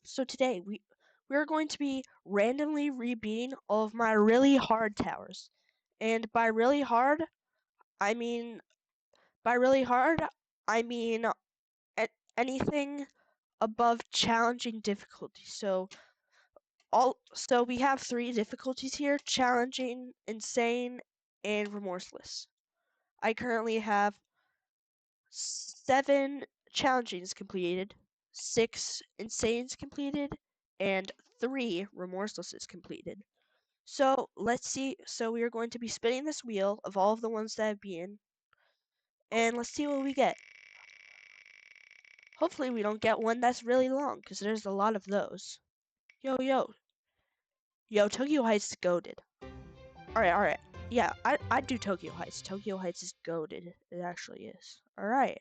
So today we're going to be randomly rebeating all of my really hard towers. And by really hard, I mean by really hard, I mean anything above challenging difficulty. So we have 3 difficulties here: challenging, insane, and remorseless. I currently have 7 challengings completed, 6 insanes completed, and 3 remorselesses completed. So let's see. So we are going to be spinning this wheel of all of the ones that have been, and let's see what we get. Hopefully we don't get one that's really long, because there's a lot of those. Yo, Tokyo Heights is goated. Alright. Yeah, I'd do Tokyo Heights. Tokyo Heights is goated. It actually is. Alright,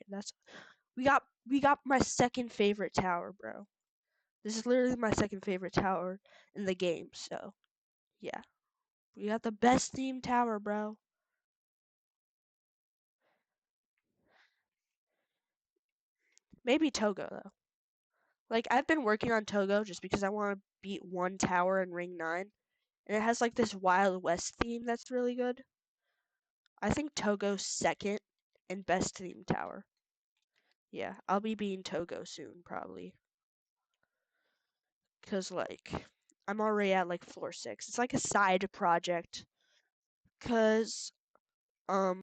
we got my second favorite tower, bro. This is literally my second favorite tower in the game, so yeah. We got the best themed tower, bro. Maybe Togo, though. Like, I've been working on Togo just because I want to beat one tower in Ring 9. And it has, like, this Wild West theme that's really good. I think Togo's second and best themed tower. Yeah, I'll be beating Togo soon, probably. Because, like, I'm already at, like, floor 6. It's like a side project. Because, I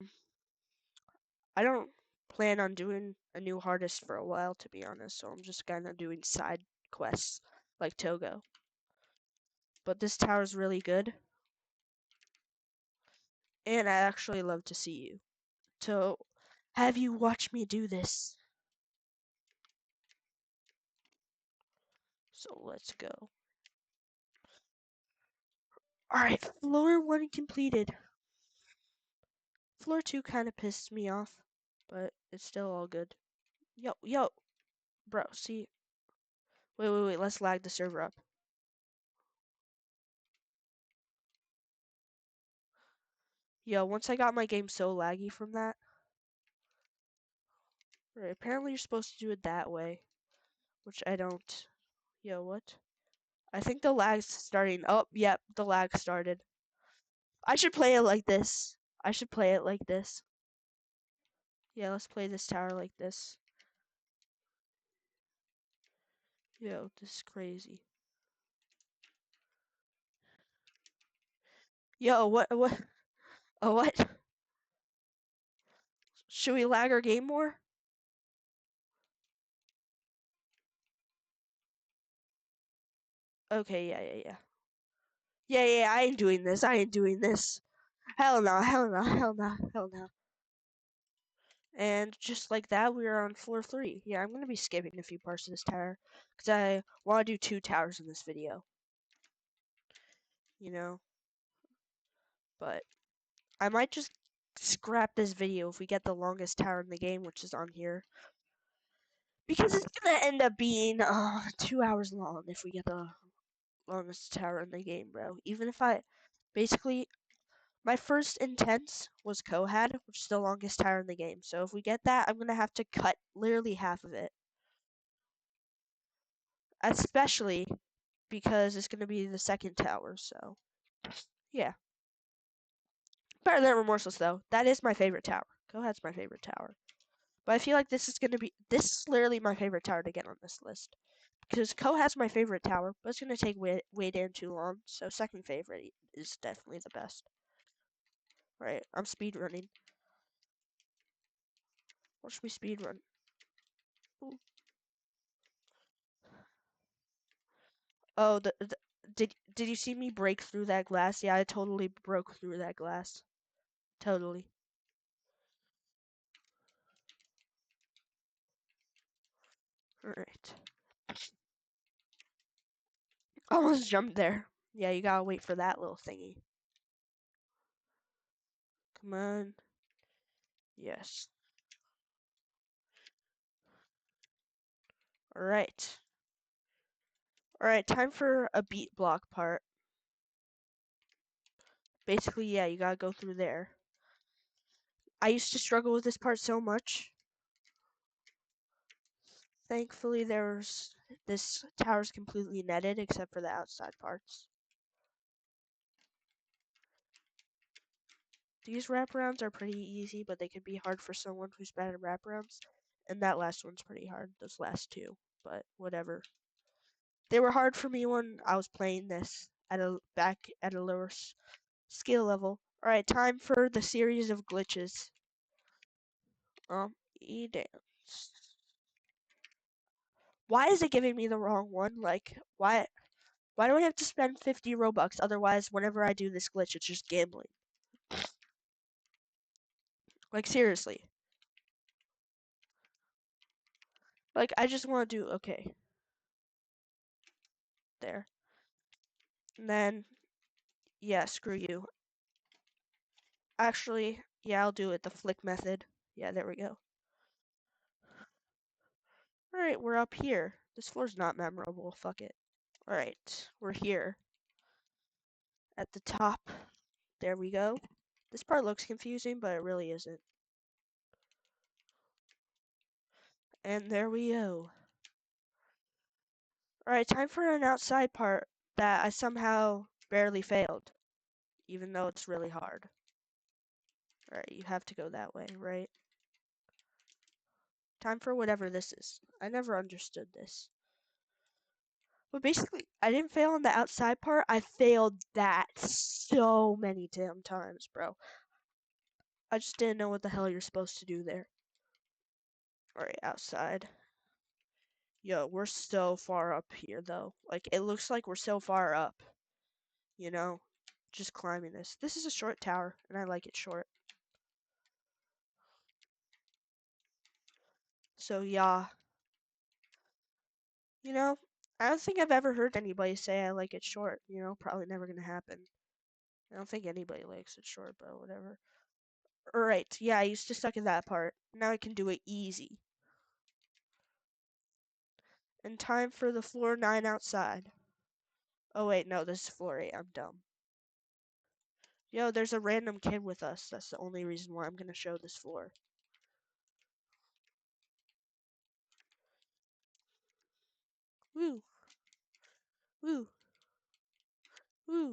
don't plan on doing a new hardest for a while, to be honest, so I'm just kind of doing side quests like Togo. But this tower is really good, and I actually love to see you. So, have you watched me do this? So let's go. Alright, floor 1 completed. Floor 2 kind of pissed me off, but it's still all good. Yo, bro, see? Wait, let's lag the server up. Yo, once I got my game so laggy from that. Right, apparently you're supposed to do it that way, which I don't. Yo, what? I think the lag's starting. Oh, yep, the lag started. I should play it like this. I should play it like this. Yeah, let's play this tower like this. Yo, this is crazy. Yo, what? Oh, what? Should we lag our game more? Okay, yeah. Yeah, I ain't doing this. Hell no. And just like that, we are on floor 3. Yeah, I'm going to be skipping a few parts of this tower, because I want to do 2 towers in this video. You know? But I might just scrap this video if we get the longest tower in the game, which is on here. Because it's going to end up being 2 hours long if we get the longest tower in the game, bro. Even if basically, my first intent was Kohad, which is the longest tower in the game. So if we get that, I'm going to have to cut literally half of it. Especially because it's going to be the second tower, so yeah. Better than Remorseless, though. That is my favorite tower. Kohad's my favorite tower. But I feel like this is literally my favorite tower to get on this list. Because Kohad's my favorite tower, but it's going to take way damn too long, so second favorite is definitely the best. Right, I'm speedrunning. Watch me speedrun. Ooh. Oh, did you see me break through that glass? Yeah, I totally broke through that glass. Totally. Alright. Almost jumped there. Yeah, you gotta wait for that little thingy. Come on. Yes. Alright. Alright, time for a beat block part. Basically, yeah, you gotta go through there. I used to struggle with this part so much. Thankfully, this tower's completely netted except for the outside parts. These wraparounds are pretty easy, but they can be hard for someone who's bad at wraparounds. And that last one's pretty hard, those last two. But whatever. They were hard for me when I was playing this back at a lower skill level. Alright, time for the series of glitches. E-dance. Why is it giving me the wrong one? Like, why do I have to spend 50 Robux? Otherwise, whenever I do this glitch, it's just gambling. Like, seriously. Like, I just want to do, okay. There. And then, yeah, screw you. Actually, yeah, I'll do it. The flick method. Yeah, there we go. Alright, we're up here. This floor's not memorable. Fuck it. Alright, we're here. At the top. There we go. This part looks confusing, but it really isn't. And there we go. Alright, time for an outside part that I somehow barely failed. Even though it's really hard. Alright, you have to go that way, right? Time for whatever this is. I never understood this. But basically, I didn't fail on the outside part. I failed that so many damn times, bro. I just didn't know what the hell you're supposed to do there. Alright, outside. Yo, we're so far up here, though. Like, it looks like we're so far up. You know? Just climbing this. This is a short tower, and I like it short. So, yeah. You know, I don't think I've ever heard anybody say I like it short. You know, probably never gonna happen. I don't think anybody likes it short, but whatever. Alright, yeah, I used to suck at that part. Now I can do it easy. And time for the floor 9 outside. Oh wait, no, this is floor 8. I'm dumb. Yo, there's a random kid with us. That's the only reason why I'm gonna show this floor. Woo! Woo! Woo!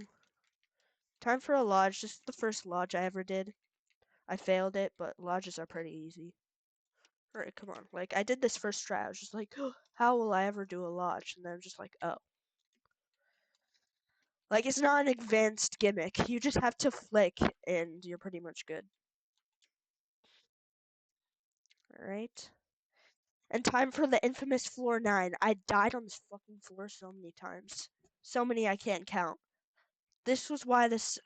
Time for a lodge. This is the first lodge I ever did. I failed it, but lodges are pretty easy. Alright, come on. Like, I did this first try. I was just like, oh, how will I ever do a lodge? And then I'm just like, oh. Like, it's not an advanced gimmick. You just have to flick, and you're pretty much good. Alright. And time for the infamous floor 9. I died on this fucking floor so many times. So many I can't count. This was why this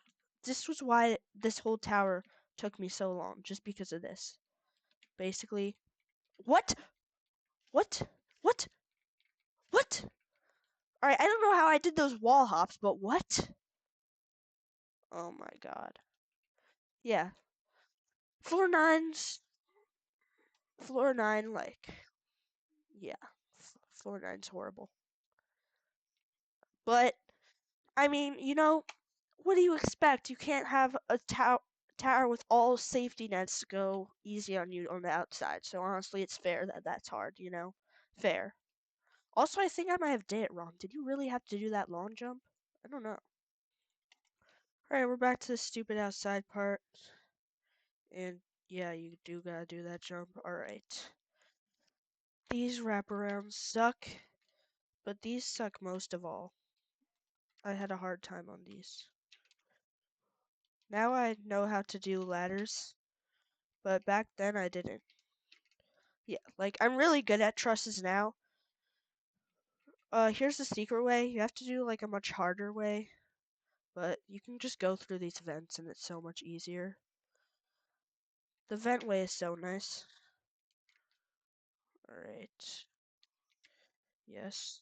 whole tower took me so long, just because of this. Basically. What? What? What? What? Alright, I don't know how I did those wall hops, but what? Oh my god. Yeah. Floor 9's... Floor 9, like... Yeah. Floor 9's horrible. But, I mean, you know, what do you expect? You can't have a tower with all safety nets go easy on you on the outside. So honestly, it's fair that that's hard, you know? Fair. Also, I think I might have did it wrong. Did you really have to do that long jump? I don't know. Alright, we're back to the stupid outside part. And yeah, you do gotta do that jump. Alright. These wraparounds suck, but these suck most of all. I had a hard time on these. Now I know how to do ladders, but back then I didn't. Yeah, like, I'm really good at trusses now. Here's the secret way. You have to do, like, a much harder way. But you can just go through these vents and it's so much easier. The vent way is so nice. Alright. Yes.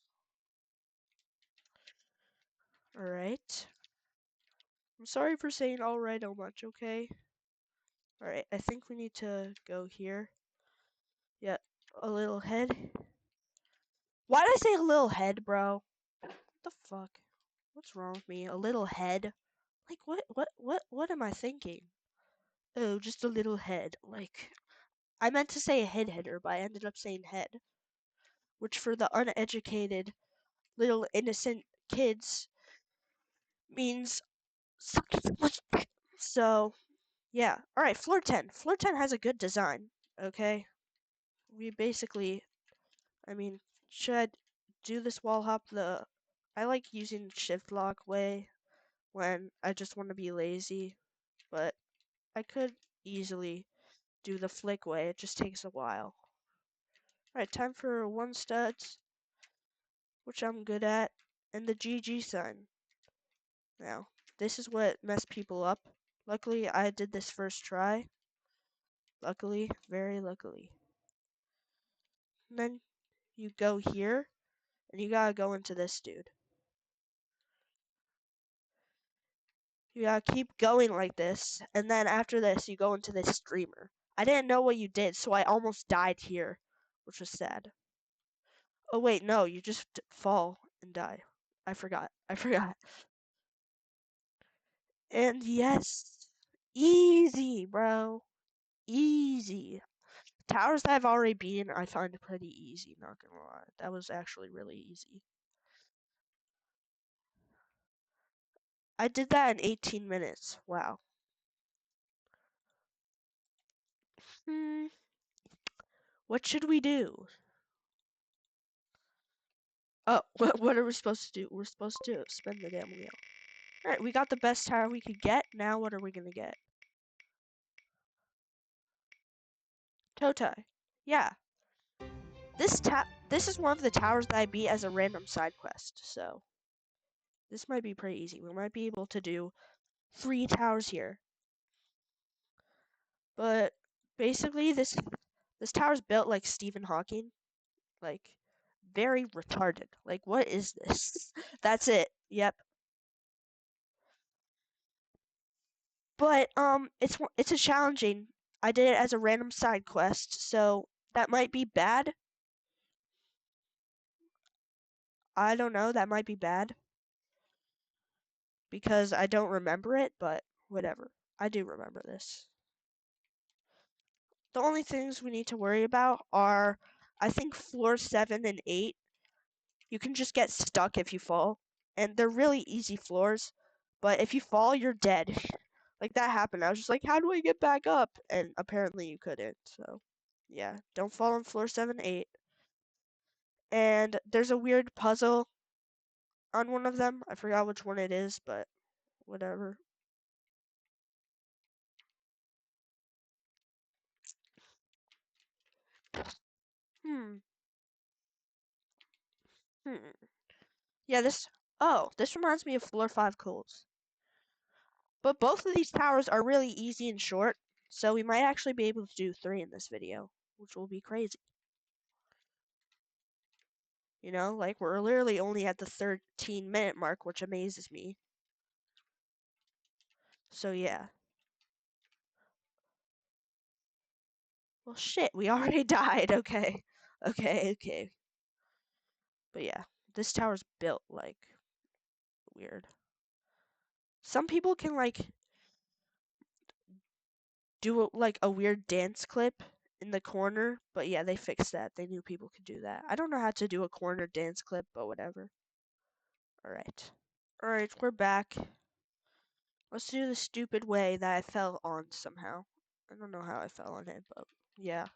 Alright. I'm sorry for saying alright so much, okay? Alright, I think we need to go here. Yeah, a little head. Why did I say a little head, bro? What the fuck? What's wrong with me? A little head? Like, what am I thinking? Oh, just a little head. Like, I meant to say a head header, but I ended up saying head. which for the uneducated little innocent kids means so yeah. Alright, floor 10. Floor 10 has a good design, okay? We basically, I mean, should I do this wall hop I like using shift lock way when I just want to be lazy, but I could easily do the flick way. It just takes a while. Alright, time for one studs, which I'm good at, and the GG sign. Now, this is what messed people up. Luckily, I did this first try. Luckily, very luckily. And then you go here, and you gotta go into this dude. You gotta keep going like this, and then after this, you go into this streamer. I didn't know what you did, so I almost died here, which was sad. Oh wait, no, you just fall and die. I forgot. I forgot. And yes, easy, bro. Easy. Towers that I've already been, I find pretty easy, not gonna lie. That was actually really easy. I did that in 18 minutes. Wow. What should we do? Oh, what are we supposed to do? We're supposed to spin the damn wheel. Alright, we got the best tower we could get. Now what are we gonna get? Totai. Yeah. This is one of the towers that I beat as a random side quest, so this might be pretty easy. We might be able to do 3 towers here. But basically this tower's built like Stephen Hawking. Like very retarded. Like what is this? That's it. Yep. But it's a challenging. I did it as a random side quest, so that might be bad. I don't know, that might be bad. Because I don't remember it, but whatever. I do remember this. The only things we need to worry about are, I think, floor 7 and 8. You can just get stuck if you fall. And they're really easy floors. But if you fall, you're dead. Like, that happened. I was just like, how do I get back up? And apparently you couldn't. So, yeah. Don't fall on floor 7, 8. And there's a weird puzzle on one of them. I forgot which one it is, but whatever. Hmm. Hmm. Yeah, this reminds me of floor 5 Coles. But both of these towers are really easy and short, so we might actually be able to do 3 in this video, which will be crazy. You know, like we're literally only at the 13-minute mark, which amazes me. So yeah. Well, shit, we already died. Okay. Okay. But yeah, this tower's built like weird. Some people can like do like a weird dance clip in the corner, but yeah, they fixed that. They knew people could do that. I don't know how to do a corner dance clip, but whatever. Alright. Alright, we're back. Let's do the stupid way that I fell on somehow. I don't know how I fell on it, but yeah.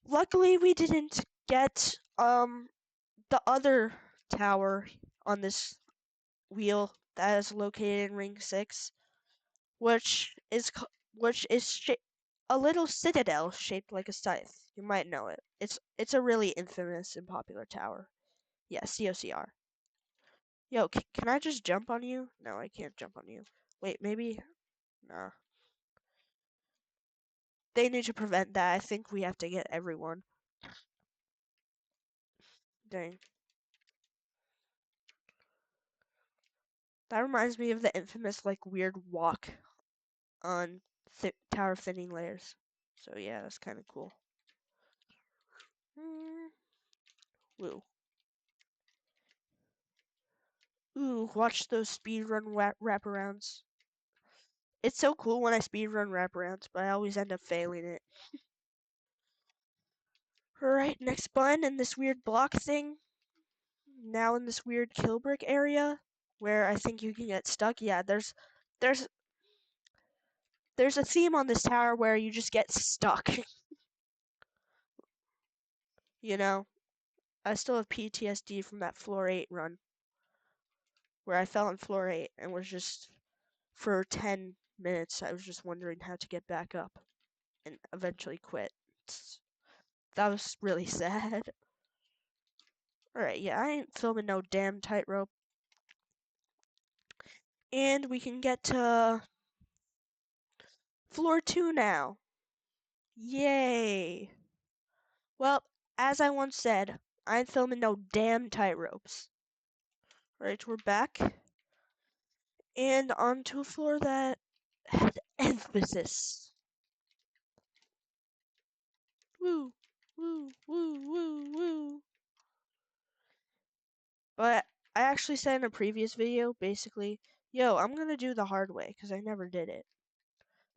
Luckily, we didn't get the other tower on this wheel that is located in Ring 6, which is a little citadel shaped like a scythe. You might know it. It's a really infamous and popular tower. Yeah, COCR. Yo, can I just jump on you? No, I can't jump on you. Wait, maybe? Nah. They need to prevent that. I think we have to get everyone. Dang. That reminds me of the infamous, like, weird walk on tower thinning layers. So yeah, that's kind of cool. Woo. Ooh, watch those speedrun wraparounds. It's so cool when I speedrun wraparounds, but I always end up failing it. Alright, next button in this weird block thing. Now in this weird kill brick area where I think you can get stuck. Yeah, there's a theme on this tower where you just get stuck. You know? I still have PTSD from that floor 8 run where I fell on floor 8 and was just for 10 minutes I was just wondering how to get back up and eventually quit. That was really sad. Alright, yeah, I ain't filming no damn tightrope. And we can get to floor 2 now. Yay! Well, as I once said, I ain't filming no damn tightropes. Alright, we're back. And onto a floor that had emphasis. Woo, woo, woo, woo, woo. But I actually said in a previous video, basically, yo, I'm gonna do the hard way, because I never did it.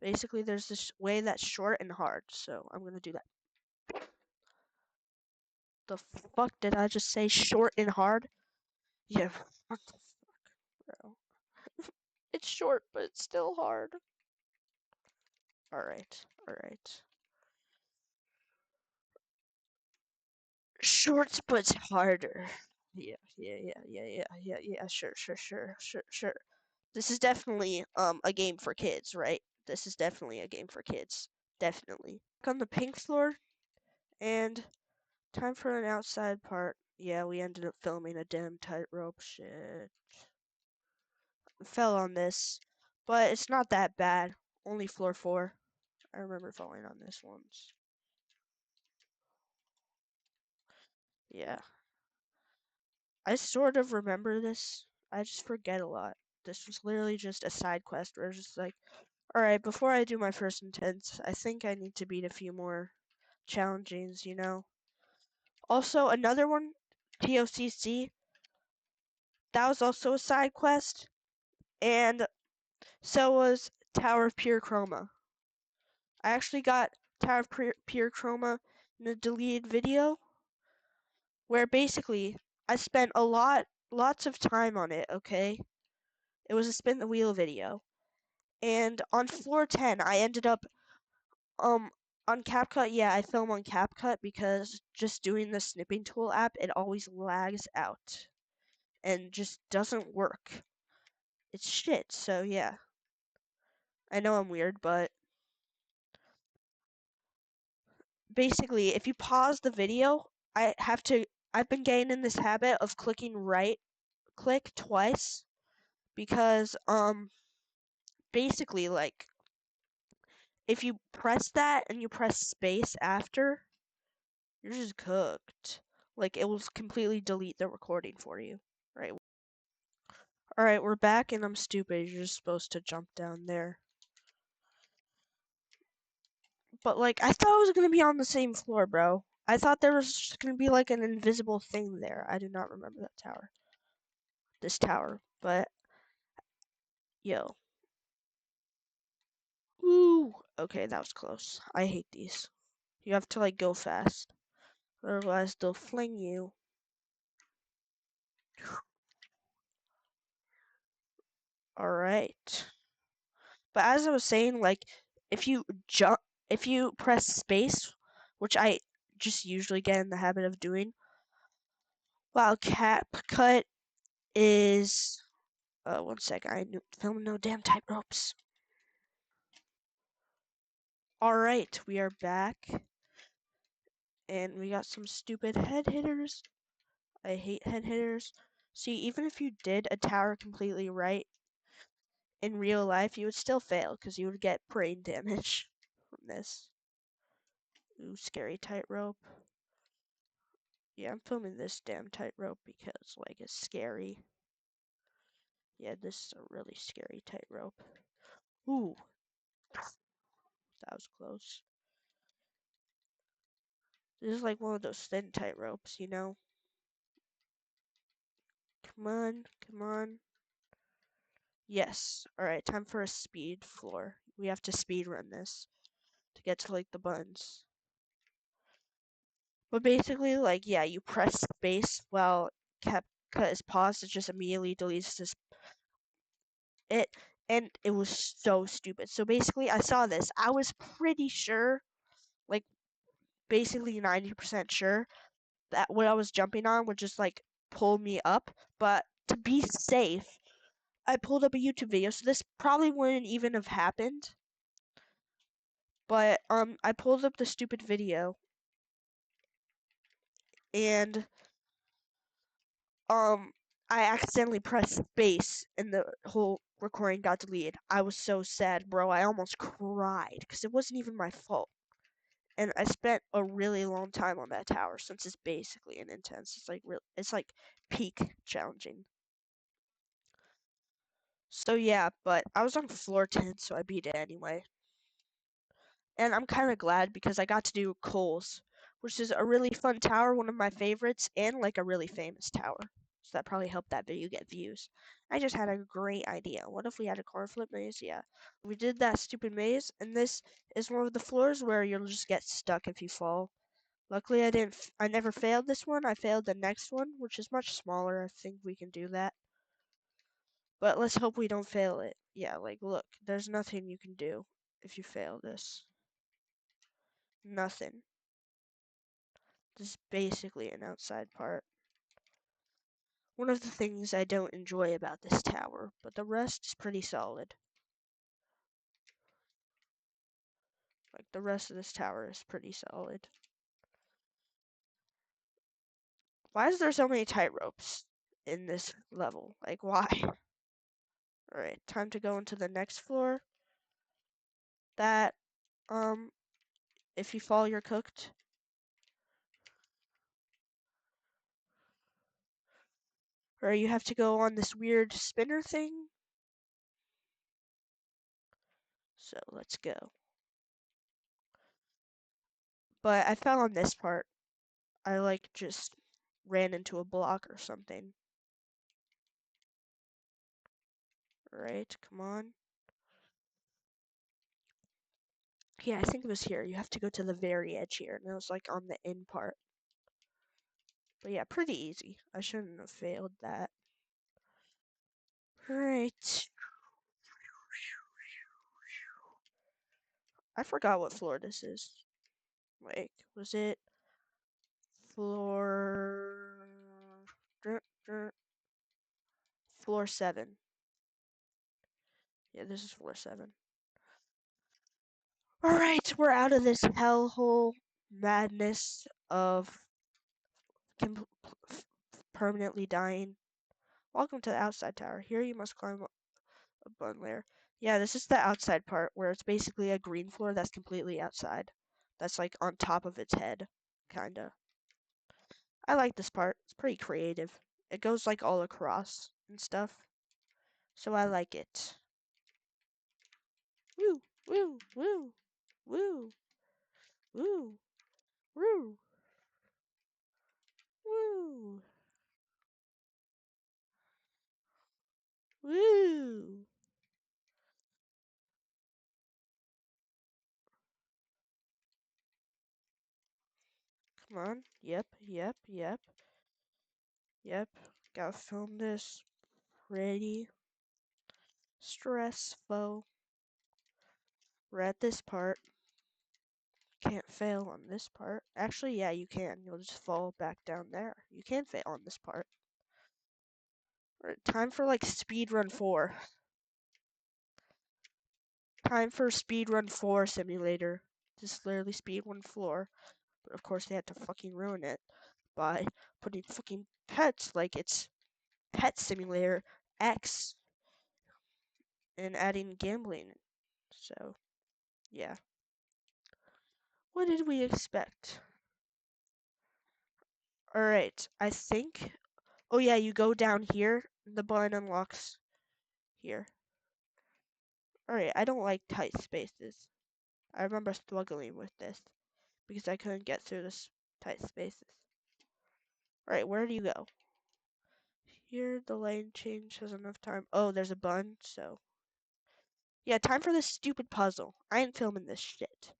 Basically, there's this way that's short and hard, so I'm gonna do that. The fuck did I just say? Short and hard? Yeah, what the fuck, bro? It's short, but it's still hard. Alright, alright. Short, but harder. Yeah, sure. This is definitely a game for kids, right? This is definitely a game for kids. Definitely. On the pink floor, and time for an outside part. Yeah, we ended up filming a damn tightrope. Shit. Fell on this, but it's not that bad. Only floor 4. I remember falling on this once. Yeah. I sort of remember this. I just forget a lot. This was literally just a side quest where I was just like, alright, before I do my first intense, I think I need to beat a few more challengings, you know? Also, another one, TOCC, that was also a side quest, and so was Tower of Pure Chroma. I actually got Tower of Pure Chroma in a deleted video, where basically I spent lots of time on it, okay? It was a spin the wheel video. And on floor 10, I ended up, on CapCut, yeah, I film on CapCut because just doing the snipping tool app, it always lags out. And just doesn't work. It's shit, so yeah. I know I'm weird, but basically, if you pause the video, I've been getting in this habit of clicking right click twice because, basically, like, if you press that and you press space after, you're just cooked. Like, it will completely delete the recording for you. Right. Alright, we're back and I'm stupid. You're just supposed to jump down there. But, like, I thought I was gonna be on the same floor, bro. I thought there was just gonna be, like, an invisible thing there. I do not remember that tower. This tower. But, yo. Woo! Okay, that was close. I hate these. You have to, like, go fast. Otherwise, they'll fling you. Alright. But as I was saying, like, if you press space, which I just usually get in the habit of doing, while CapCut is, one sec, I film no damn tightropes. Alright, we are back, and we got some stupid head hitters. I hate head hitters. See, even if you did a tower completely right, in real life, you would still fail, because you would get brain damage from this. Ooh, scary tightrope. Yeah, I'm filming this damn tightrope because, like, it's scary. Yeah, this is a really scary tightrope. Ooh. That was close. This is like one of those thin tightropes, you know? Come on, come on. Yes. Alright, time for a speed floor. We have to speed run this to get to, like, the buttons. But basically, like, yeah, you press space while cut is paused. It just immediately deletes this it, and it was so stupid. So basically, I saw this. I was pretty sure, like, basically 90% sure that what I was jumping on would just like pull me up. But to be safe, I pulled up a YouTube video. So this probably wouldn't even have happened. But I pulled up the stupid video, and um I accidentally pressed space and the whole recording got deleted. I was so sad, bro. I almost cried because it wasn't even my fault. And I spent a really long time on that tower since it's basically an intense. It's like it's like peak challenging. So yeah, but I was on floor 10, so I beat it anyway. And I'm kind of glad because I got to do Cole's, which is a really fun tower, one of my favorites, and like a really famous tower. So that probably helped that video get views. I just had a great idea. What if we had a coin flip maze? Yeah. We did that stupid maze, and this is one of the floors where you'll just get stuck if you fall. Luckily, I never failed this one. I failed the next one, which is much smaller. I think we can do that. But let's hope we don't fail it. Yeah, like, look, there's nothing you can do if you fail this. Nothing. This is basically an outside part. One of the things I don't enjoy about this tower, but the rest is pretty solid. Like, the rest of this tower is pretty solid. Why is there so many tightropes in this level? Like, why? Alright, time to go into the next floor. That, if you fall, you're cooked. Or you have to go on this weird spinner thing. So, let's go. But I fell on this part. I, like, just ran into a block or something. Right, come on. Yeah, I think it was here. You have to go to the very edge here. And it was, like, on the end part. But yeah, pretty easy. I shouldn't have failed that. Alright. I forgot what floor this is. Like, was it floor... Floor 7. Yeah, this is floor 7. Alright, we're out of this hellhole madness of permanently dying. Welcome to the outside tower. Here you must climb a button layer. Yeah, this is the outside part where it's basically a green floor that's completely outside. That's like on top of its head, kinda. I like this part. It's pretty creative. It goes like all across and stuff. So I like it. Woo, woo, woo, woo, woo, woo, woo, woo. Come on. Yep, yep, yep, yep. Gotta film this. Pretty stressful. We're at this part. Can't fail on this part. Actually, yeah, you can. You'll just fall back down there. You can fail on this part. Alright, time for like speedrun 4. Time for speedrun 4 simulator. This is literally speedrun 4. But of course they had to fucking ruin it by putting fucking pets like it's Pet Simulator X and adding gambling. So, yeah. What did we expect? Alright, I think... Oh yeah, you go down here, the button unlocks here. Alright, I don't like tight spaces. I remember struggling with this because I couldn't get through this tight spaces. Alright, where do you go? Here, the lane change has enough time. Oh, there's a button, so... Yeah, time for this stupid puzzle. I ain't filming this shit.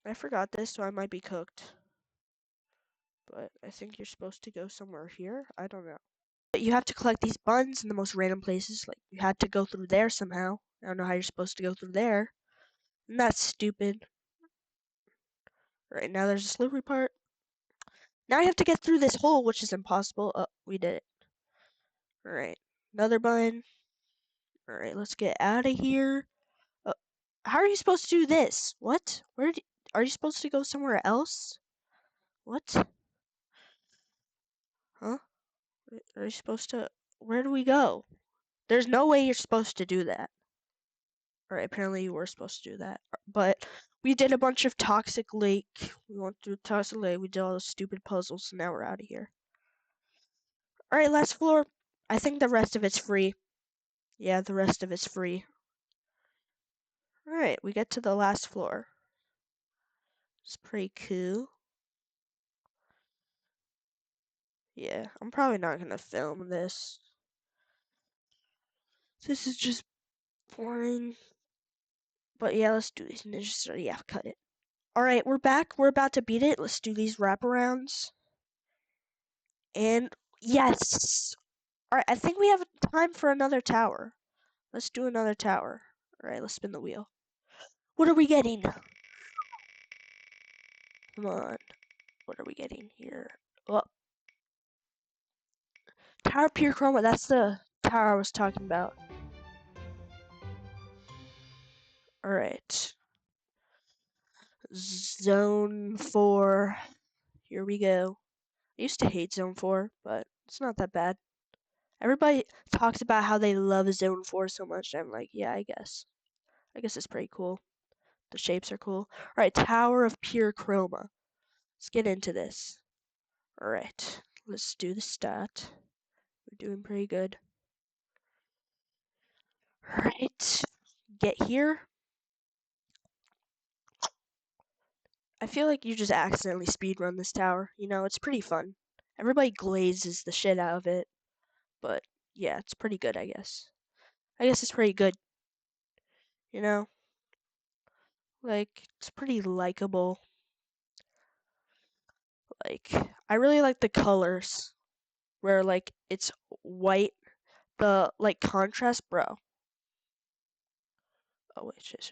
I forgot this, so I might be cooked. But I think you're supposed to go somewhere here. I don't know. But you have to collect these buns in the most random places. Like, you had to go through there somehow. I don't know how you're supposed to go through there. And that's stupid. Right, now there's a slippery part. Now I have to get through this hole, which is impossible. Oh, we did it. Alright, another bun. Alright, let's get out of here. How are you supposed to do this? What? Are you supposed to go somewhere else? What? Huh? Are you supposed to... Where do we go? There's no way you're supposed to do that. Alright, apparently you were supposed to do that. But we did a bunch of Toxic Lake. We went through Toxic Lake. We did all those stupid puzzles, so now we're out of here. Alright, last floor. I think the rest of it's free. Yeah, the rest of it's free. Alright, we get to the last floor. It's pretty cool. Yeah, I'm probably not gonna film this. This is just boring. But yeah, let's do these ninjas. Yeah, cut it. Alright, we're back. We're about to beat it. Let's do these wraparounds. And yes! Alright, I think we have time for another tower. Let's do another tower. Alright, let's spin the wheel. What are we getting? Come on. What are we getting here? Oh. Tower Pure Chroma, that's the tower I was talking about. Alright. Zone 4. Here we go. I used to hate Zone 4, but it's not that bad. Everybody talks about how they love Zone 4 so much. I'm like, yeah, I guess. I guess it's pretty cool. The shapes are cool. Alright, Tower of Pure Chroma. Let's get into this. Alright, let's do the stat. We're doing pretty good. Alright, get here. I feel like you just accidentally speedrun this tower. You know, it's pretty fun. Everybody glazes the shit out of it. But, yeah, it's pretty good, I guess. I guess it's pretty good. You know? Like, it's pretty likable. Like, I really like the colors. Where, like, it's white. The, like, contrast, bro. Oh, wait, shit.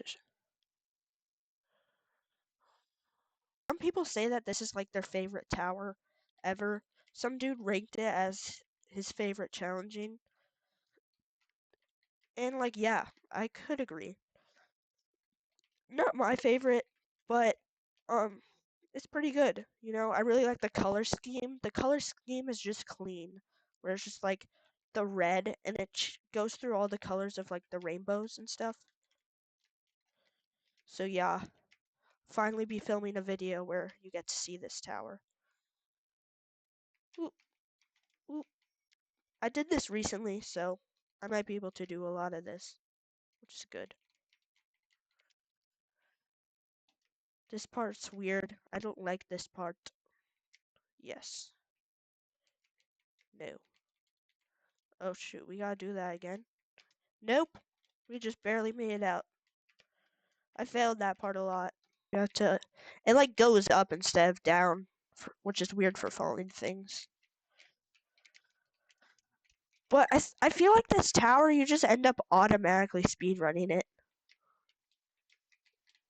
Some people say that this is, like, their favorite tower ever. Some dude ranked it as his favorite challenging. And, like, yeah, I could agree. Not my favorite, but, it's pretty good. You know, I really like the color scheme. The color scheme is just clean. Where it's just, like, the red, and it goes through all the colors of, like, the rainbows and stuff. So, yeah. Finally be filming a video where you get to see this tower. Ooh, ooh. I did this recently, so I might be able to do a lot of this, which is good. This part's weird. I don't like this part. Yes. No. Oh shoot, we gotta do that again. Nope. We just barely made it out. I failed that part a lot. You have to... It like goes up instead of down, which is weird for falling things. But I feel like this tower, you just end up automatically speedrunning it.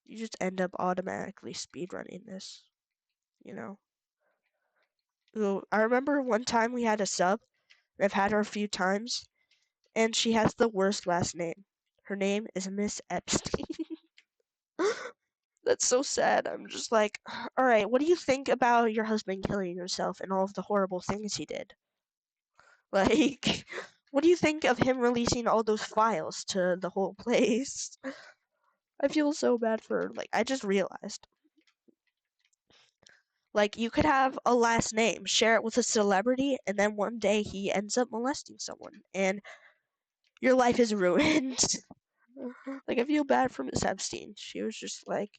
You just end up automatically speedrunning this. You know? Ooh, I remember one time we had a sub, and I've had her a few times, and she has the worst last name. Her name is Miss Epstein. That's so sad. I'm just like, alright, what do you think about your husband killing himself and all of the horrible things he did? Like, what do you think of him releasing all those files to the whole place? I feel so bad for her. Like, I just realized. Like, you could have a last name, share it with a celebrity, and then one day he ends up molesting someone, and your life is ruined. Like, I feel bad for Miss Epstein. She was just like,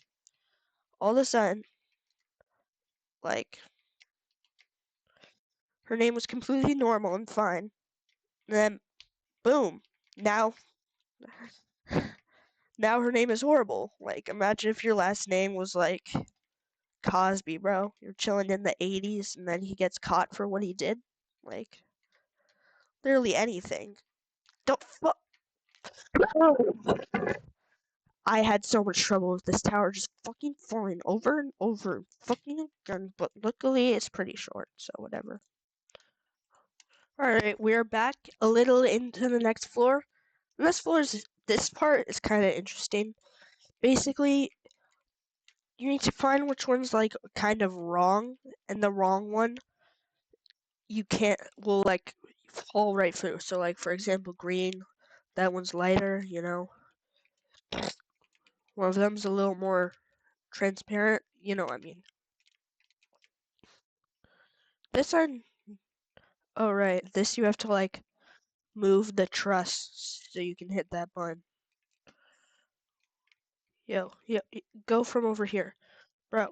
all of a sudden, like, her name was completely normal and fine. And then, boom, now her name is horrible. Like, imagine if your last name was, like, Cosby, bro. You're chilling in the 80s and then he gets caught for what he did. Like, literally anything. Don't fuck. I had so much trouble with this tower just fucking falling over and over and fucking again, but luckily it's pretty short, so whatever. Alright, we're back a little into the next floor. And this part is kind of interesting. Basically, you need to find which one's like kind of wrong, and the wrong one will like fall right through. So like for example, green, that one's lighter, you know. One of them's a little more transparent, you know what I mean. This one, oh right, this you have to like move the truss so you can hit that button. Yo, go from over here. Bro.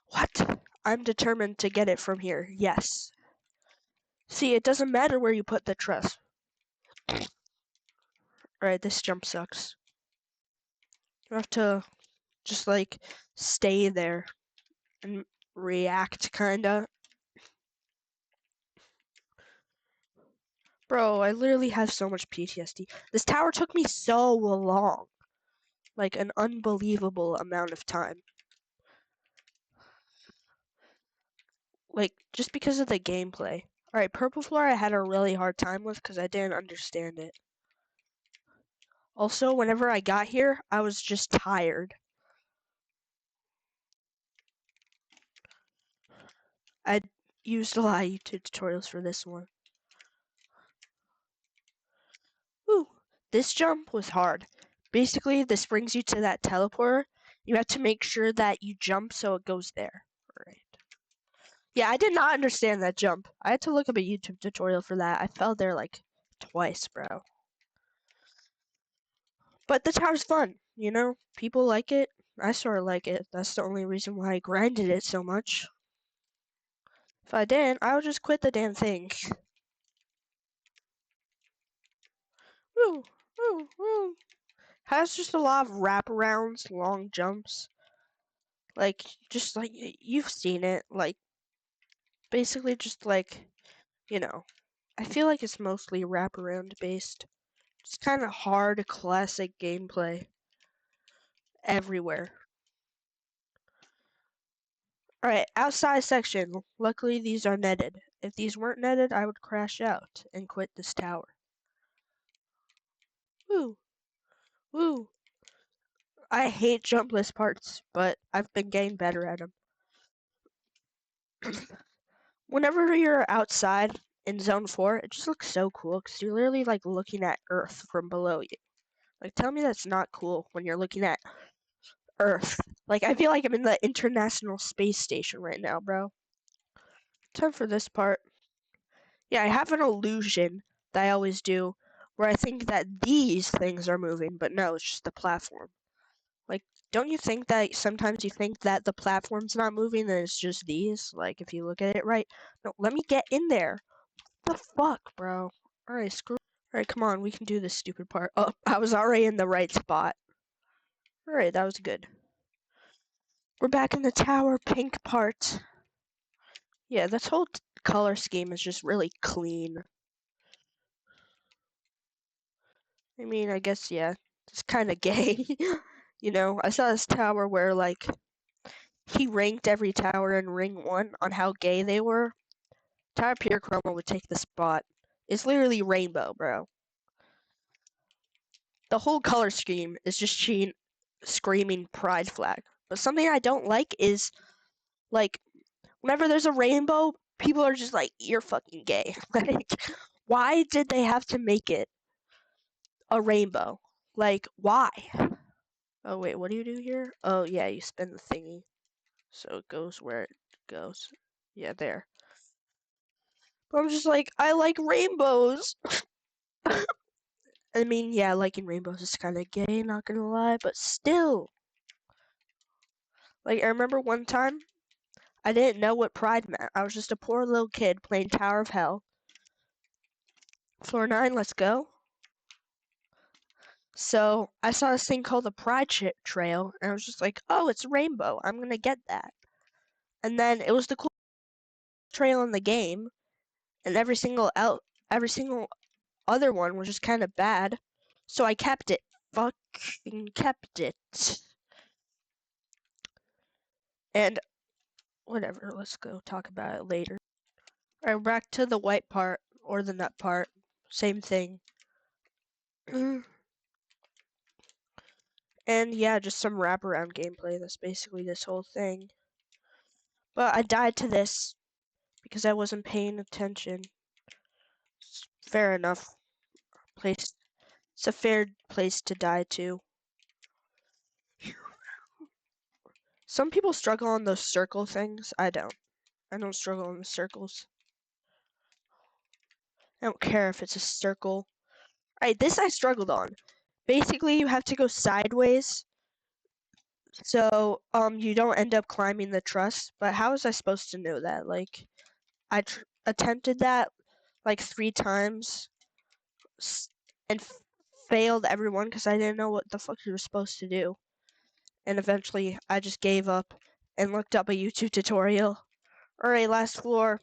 What? I'm determined to get it from here, yes. See, it doesn't matter where you put the truss. Alright, this jump sucks. You have to just like stay there and react, kinda. Bro, I literally have so much PTSD. This tower took me so long. Like, an unbelievable amount of time. Like, just because of the gameplay. Alright, purple floor I had a really hard time with because I didn't understand it. Also, whenever I got here, I was just tired. I used a lot of YouTube tutorials for this one. Woo! This jump was hard. Basically, this brings you to that teleporter. You have to make sure that you jump so it goes there. Alright. Yeah, I did not understand that jump. I had to look up a YouTube tutorial for that. I fell there like twice, bro. But the tower's fun, you know? People like it. I sort of like it. That's the only reason why I grinded it so much. If I didn't, I would just quit the damn thing. Woo, woo, woo. Has just a lot of wraparounds, long jumps. Like, just like, you've seen it. Like, basically just like, you know. I feel like it's mostly wraparound based. It's kind of hard, classic gameplay. Everywhere. Alright, outside section. Luckily, these are netted. If these weren't netted, I would crash out and quit this tower. Woo! Woo! I hate jumpless parts, but I've been getting better at them. Whenever you're outside in Zone 4, it just looks so cool because you're literally like looking at Earth from below you. Like, tell me that's not cool when you're looking at Earth. Like, I feel like I'm in the International Space Station right now, bro. Time for this part. Yeah, I have an illusion that I always do where I think that these things are moving, but no, it's just the platform. Like, don't you think that sometimes you think that the platform's not moving and it's just these? Like, if you look at it right. No, let me get in there. What the fuck, bro? Alright, screw. Alright, come on, we can do this stupid part. Oh, I was already in the right spot. Alright, that was good. We're back in the tower pink part. Yeah, this whole color scheme is just really clean. I mean, I guess, yeah, it's kind of gay. You know, I saw this tower where, like, he ranked every tower in Ring 1 on how gay they were. Tower Pure Chroma would take the spot. It's literally rainbow, bro. The whole color scheme is just screaming pride flag. But something I don't like is, like, whenever there's a rainbow, people are just like, you're fucking gay. Like, why did they have to make it a rainbow? Like, why? Oh, wait, what do you do here? Oh, yeah, you spin the thingy. So it goes where it goes. Yeah, there. But I'm just like, I like rainbows. I mean, yeah, liking rainbows is kind of gay, not gonna lie, but still. Like, I remember one time, I didn't know what pride meant. I was just a poor little kid playing Tower of Hell. Floor 9, let's go. So I saw this thing called the Pride Trail, and I was just like, oh, it's rainbow. I'm gonna get that. And then it was the coolest trail in the game, and every single other one was just kind of bad. So I kept it. Fucking kept it. And whatever, let's go talk about it later. Alright, back to the white part, or the nut part. Same thing. And yeah, just some wraparound gameplay. That's basically this whole thing. But I died to this because I wasn't paying attention. Fair enough. Place. It's a fair place to die to. Some people struggle on those circle things. I don't. I don't struggle on the circles. I don't care if it's a circle. Alright, this I struggled on. Basically, you have to go sideways. So, you don't end up climbing the truss. But how was I supposed to know that? Like, I attempted that like 3 times and failed everyone because I didn't know what the fuck you were supposed to do. And eventually, I just gave up and looked up a YouTube tutorial. Alright, last floor.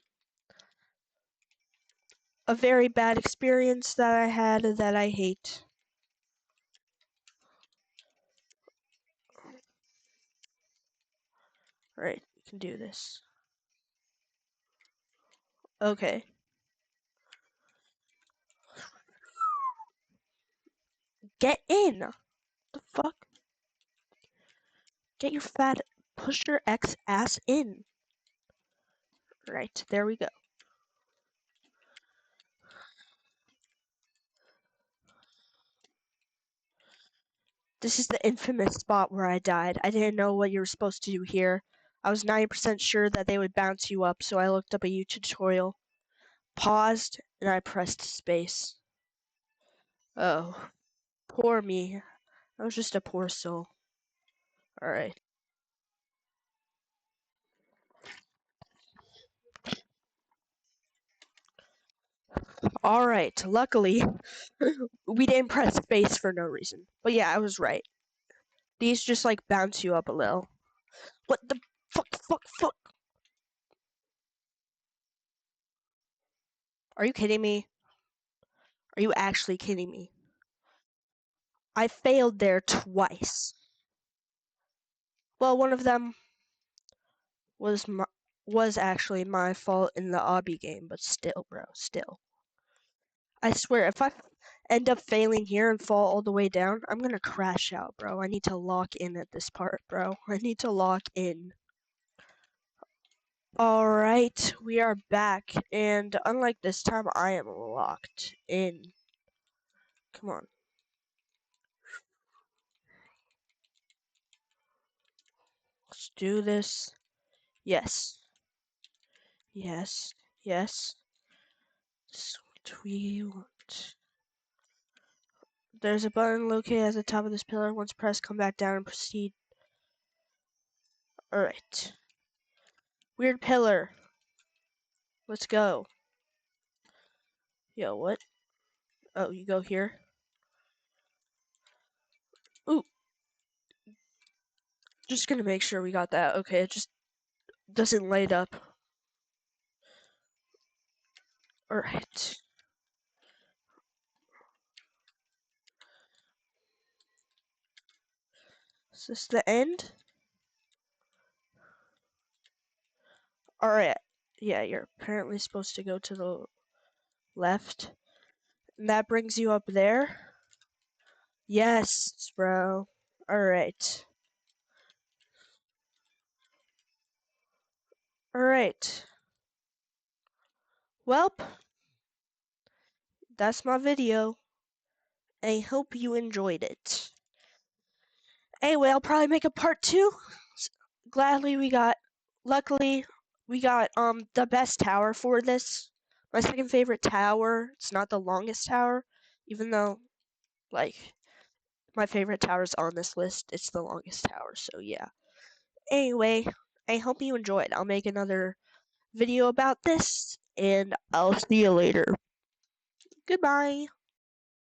A very bad experience that I had that I hate. Alright, you can do this. Okay. Get in! The fuck? Get your fat push your X ass in. Right, there we go. This is the infamous spot where I died. I didn't know what you were supposed to do here. I was 90% sure that they would bounce you up, so I looked up a YouTube tutorial, paused, and I pressed space. Oh, poor me. I was just a poor soul. Alright. Alright, luckily, we didn't press space for no reason. But yeah, I was right. These just like bounce you up a little. What the fuck? Are you kidding me? Are you actually kidding me? I failed there twice. Well, one of them was actually my fault in the obby game, but still, bro, still. I swear, if I end up failing here and fall all the way down, I'm gonna crash out, bro. I need to lock in at this part, bro. I need to lock in. Alright, we are back, and unlike this time, I am locked in. Come on. Let's do this. Yes. Yes. Yes. That's what we want. There's a button located at the top of this pillar. Once pressed, come back down and proceed. Alright. Weird pillar. Let's go. Yo, what? Oh, you go here? Ooh. Just gonna make sure we got that. Okay, it just doesn't light up. Alright. Is this the end? Alright. Yeah, you're apparently supposed to go to the left. And that brings you up there? Yes, bro. Alright. Alright. Welp. That's my video. I hope you enjoyed it. Anyway, I'll probably make a part 2. Luckily, we got the best tower for this. My second favorite tower. It's not the longest tower, even though, like, my favorite tower's on this list. It's the longest tower, so yeah. Anyway, I hope you enjoyed. I'll make another video about this, and I'll see you later. Goodbye.